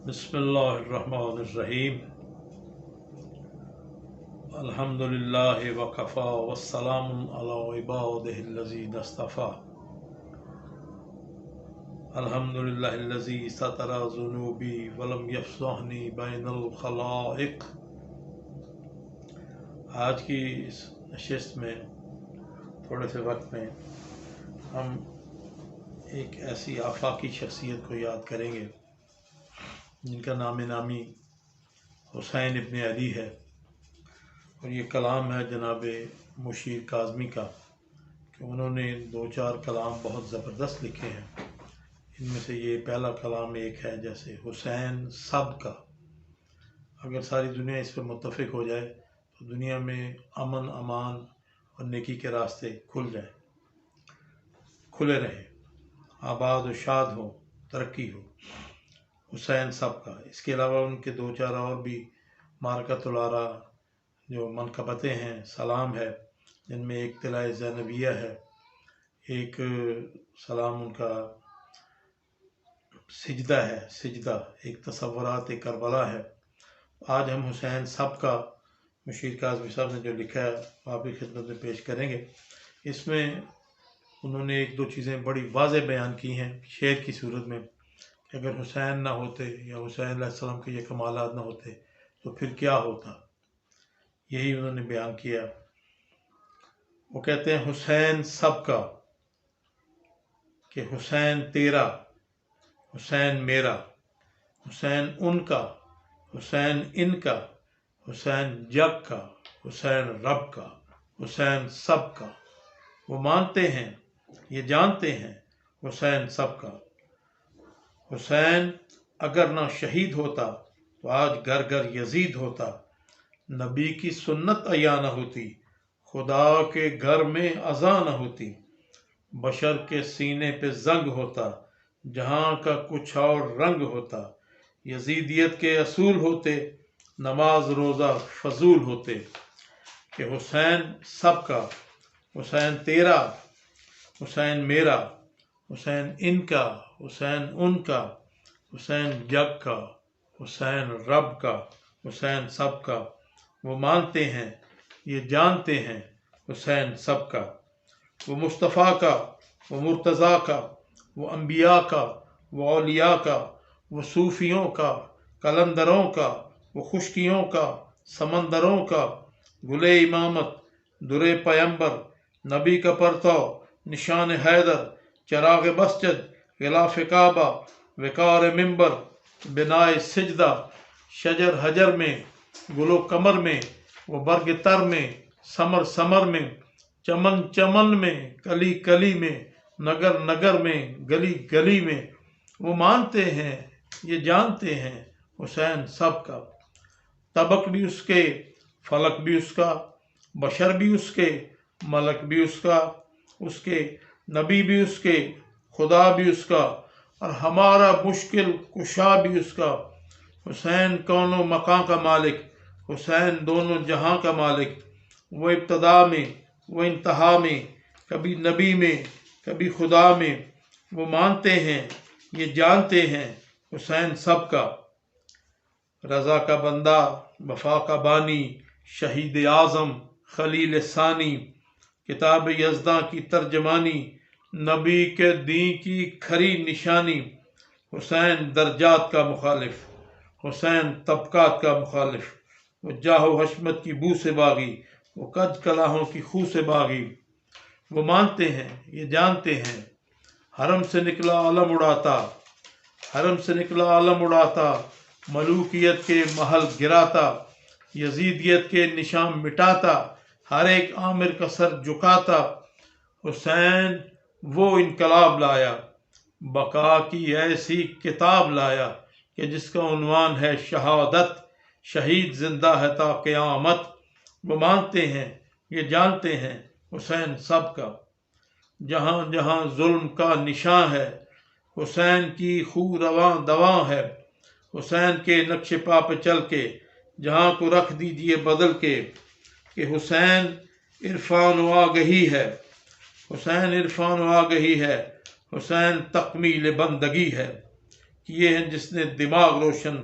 बिस्मिल्लाहिर्रहमानिर्रहीम। अल्हम्दुलिल्लाहि वकफ़ा वस्सलामुन अला इबादिहिल्लज़ीना इस्तफ़ा। अल्हम्दुलिल्लाहिल्लज़ी सतरा ज़ुनूबी वलम यफ़ज़हनी बैनल ख़लाइक़। आज की इस नशिस्त में थोड़े से वक्त में हम एक ऐसी आफाकी शख्सियत को याद करेंगे जिनका नामी हुसैन इब्न अली है, और ये कलाम है जनाब मुशीर काज़मी का कि उन्होंने 2-4 कलाम बहुत ज़बरदस्त लिखे हैं। इनमें से ये पहला कलाम एक है, जैसे हुसैन सब का। अगर सारी दुनिया इस पर मुत्तफ़िक हो जाए तो दुनिया में अमन अमान और नेकी के रास्ते खुले रहें, आबाद व शाद हो, तरक्की हो। हुसैन सब का। इसके अलावा उनके 2-4 और भी मारकतुल आरा जो मनक़बतें हैं, सलाम है, जिनमें एक तिलाए ज़ैनबिया है, एक सलाम उनका सिजदा है, एक तसव्वुरात करबला है। आज हम हुसैन सब का मुशीर काज़मी साहब ने जो लिखा है आपकी खिदमत में पेश करेंगे। इसमें उन्होंने 1-2 चीज़ें बड़ी वाज़ेह बयान की हैं शेर की सूरत में कि अगर हुसैन ना होते या हुसैन अलैहिस्सलाम के ये कमालात ना होते तो फिर क्या होता, यही उन्होंने बयान किया। वो कहते हैं हुसैन सबका, कि हुसैन तेरा, हुसैन मेरा, हुसैन उनका, हुसैन इनका, हुसैन जग का, हुसैन रब का, हुसैन सबका। वो मानते हैं, ये जानते हैं, हुसैन सबका। हुसैन अगर ना शहीद होता तो आज घर घर यजीद होता। नबी की सुन्नत अया न होती, खुदा के घर में अज़ा न होती। बशर के सीने पे जंग होता, जहां का कुछ और रंग होता। यजीदियत के असूल होते, नमाज रोज़ा फजूल होते। कि हुसैन सबका, हुसैन तेरा, हुसैन मेरा, हुसैन इनका, हुसैन उनका, हुसैन जग का, हुसैन रब का, हुसैन सबका। वो मानते हैं, ये जानते हैं, हुसैन सबका। वो मुस्तफ़ा का, वो मुर्तज़ा का, वो अम्बिया का, वो औलिया का, वो सूफ़ियों का, कलंदरों का, वो खुश्कियों का, समंदरों का। गुले इमामत, दुरे पैगंबर, नबी का परतव, निशान हैदर, चराग मस्जिद, गिलाफ काबा, विकार मिंबर, बिनाए सिजदा। शजर हजर में, गुलो कमर में, वो बर्ग तर में, समर समर में, चमन चमन में, कली कली में, नगर नगर में, गली गली में। वो मानते हैं, ये जानते हैं, हुसैन सबका। तबक भी उसके, फलक भी उसका, बशर भी उसके, मलक भी उसके नबी भी उसके, खुदा भी उसका, और हमारा मुश्किल कुशा भी उसका। हुसैन कौनो मकां का मालिक, हुसैन दोनों जहां का मालिक। वो इब्तदा में, वो इंतहा में, कभी नबी में, कभी खुदा में। वो मानते हैं, ये जानते हैं, हुसैन सबका। रज़ा का बंदा, वफा का बानी, शहीद आज़म, खलील सानी। किताब यज़दा की तर्जमानी, नबी के दी की खरी निशानी। हुसैन दर्जात का मुखालिफ, हुसैन तबकात का मुखालिफ। वो जाहो हशमत की बू से बागी, वो कज कलाहों की खू से बागी। वो मानते हैं, ये जानते हैं, हरम से निकला अलम उड़ाता, हरम से निकला अलम उड़ाता। मलूकियत के महल गिराता, यजीदियत के निशान मिटाता, हर एक आमिर का सर झुकाता। हुसैन वो इनकलाब लाया, बका की ऐसी किताब लाया, कि जिसका उन्वान है शहादत, शहीद जिंदा है ता क़यामत। वो मानते हैं, ये जानते हैं, हुसैन सबका। जहाँ जहाँ जुल्म का निशान है, हुसैन की खू रवां दवां है। हुसैन के नक्शे पा पे चल के, जहाँ को रख दीजिए बदल के। कि हुसैन इरफान व आगही है, हुसैन इरफान व आगही है, हुसैन तकमील बंदगी है। کیے ہیں جس نے دماغ روشن،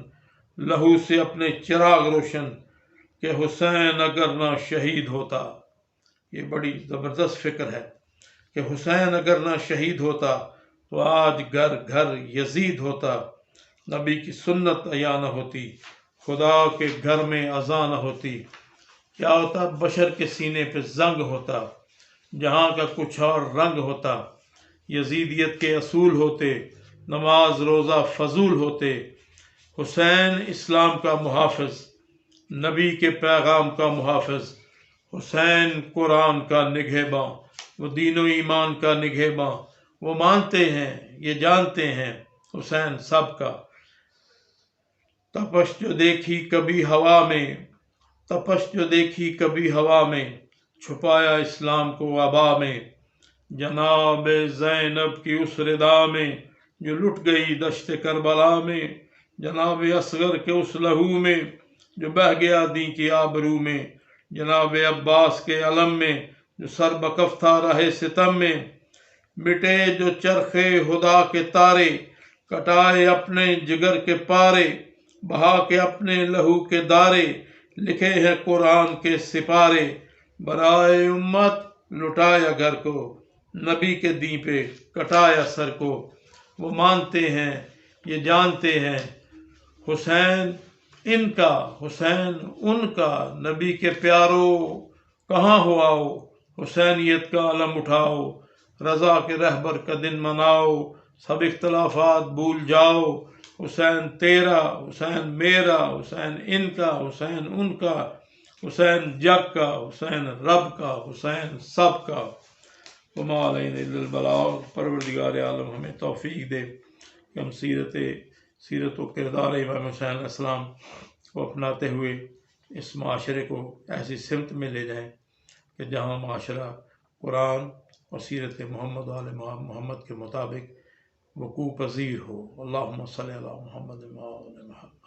لہو سے اپنے چراغ روشن، کہ حسین اگر نہ شہید ہوتا. یہ بڑی زبردست فکر ہے کہ حسین اگر نہ شہید ہوتا تو آج گھر گھر یزید ہوتا، نبی کی سنت عیاں نہ ہوتی، خدا کے گھر میں اذان نہ ہوتی. کیا ہوتا؟ بشر کے سینے پہ زنگ ہوتا، جہاں کا کچھ اور رنگ ہوتا. یزیدیت کے اصول ہوتے، نماز روزہ فضول ہوتے. حسین اسلام کا محافظ، نبی کے پیغام کا محافظ. حسین قرآن کا نگہباں، وہ دین و ایمان کا نگہباں. وہ مانتے ہیں، یہ جانتے ہیں، حسین سب کا. تپش جو دیکھی کبھی ہوا میں، تپش جو دیکھی کبھی ہوا میں، چھپایا اسلام کو وبا میں. جناب زینب کی اس ردا میں جو لٹ گئی دشت کربلا میں، جناب اصغر کے اس لہو میں جو بہہ گیا دین کی آبرو میں، جناب عباس کے علم میں جو سر بکف تھا راہ ستم میں. مٹے جو چرخے خدا کے تارے، کٹائے اپنے جگر کے پارے، بہا کے اپنے لہو کے دارے، لکھے ہیں قرآن کے سپارے. برائے امت لٹایا گھر کو، نبی کے دین پہ کٹایا سر کو. وہ مانتے ہیں، یہ جانتے ہیں، حسین ان کا، حسین ان کا. نبی کے پیارو کہاں ہو آؤ، حسینیت کا علم اٹھاؤ، رضا کے رہبر کا دن مناؤ. سب اختلافات بھول جاؤ، حسین تیرا، حسین میرا، حسین ان کا، حسین ان کا، حسین جگ کا، حسین رب کا، حسین سب کا. وما علینا الا البلاغ. پروردگار عالم ہمیں توفیق دے کہ ہم سیرت و کردار امام حسین علیہ السلام کو اپناتے ہوئے اس معاشرے کو ایسی سمت میں لے جائیں کہ جہاں معاشرہ قرآن اور سیرت محمد و آل محمد کے مطابق وقوع پذیر ہو. اللہم صلی علی محمد و آل محمد.